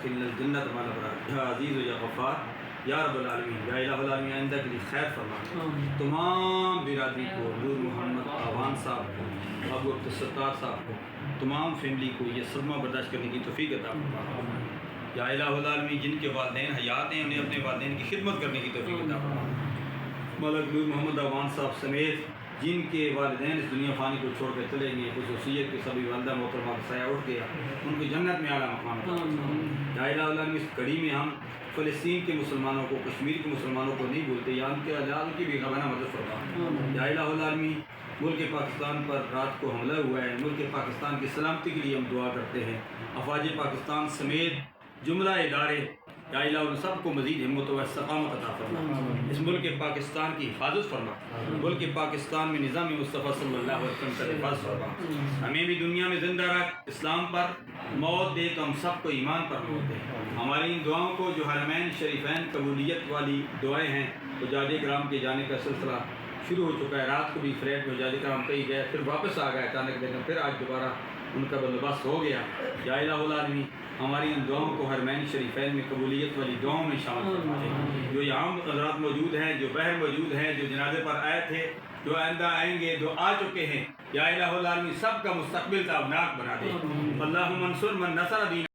وادخلنا الجنت مع الابرار یا عزیز یا غفار یا رب العالمین یا الہ العالمین آئندہ کے لیے خیر فرما. تمام برادری کو، نور محمد آوان صاحب کو، ابو عبدالستار صاحب کو، تمام فیملی کو یہ صدمہ برداشت کرنے کی توفیق عطا فرما. یا الہ العالمین جن کے والدین حیات ہیں انہیں اپنے والدین کی خدمت کرنے کی توفیق عطا فرما. ملک نور محمد آوان صاحب سمیت جن کے والدین اس دنیا فانی کو چھوڑ کے چلیں گے، خصوصیت کے سبھی والدہ محترمہ کا سایہ اٹھ گیا، ان کو جنت میں اعلیٰ مقام عطا فرما. یا الہ العالمین اس کڑی میں ہم فلسطین کے مسلمانوں کو، کشمیر کے مسلمانوں کو نہیں بھولتے، یا ان کے اعلان کی بھی غبنہ مدد فرما. یا الہ العالمین ملک پاکستان پر رات کو حملہ ہوا ہے، ملک پاکستان کی سلامتی کے لیے ہم دعا کرتے ہیں. افواج پاکستان سمیت جملہ ادارے یا الہ ان سب کو مزید ہمت و استقامت عطا فرما. اس ملک پاکستان کی حفاظت فرما. ملک پاکستان میں نظام مصطفیٰ صلی اللہ علیہ وسلم کا حفاظت فرما. ہمیں بھی دنیا میں زندہ رکھ، اسلام پر موت دے تو ہم سب کو ایمان پر موت دے. ہماری ان دعاؤں کو جو حرمین شریفین قبولیت والی دعائیں ہیں، حجاج کرام کے جانے کا سلسلہ شروع ہو چکا ہے. رات کو بھی فلیٹ میں حجاج کرام کہیں گئے، پھر واپس آ گئے اچانک، لیکن پھر آج دوبارہ ان کا بندوبست ہو گیا. یا الہ العالمین ہماری ان دعاؤں کو حرمین شریفین میں قبولیت والی دعاؤں میں شامل فرمائے. جو یہاں حضرات موجود ہیں، جو بہر موجود ہیں، جو جنازے پر آئے تھے، جو آئندہ آئیں گے، جو آ چکے ہیں، یا الہ العالمین سب کا مستقبل تابناک بنا دے. اللہم انصر من نصر دین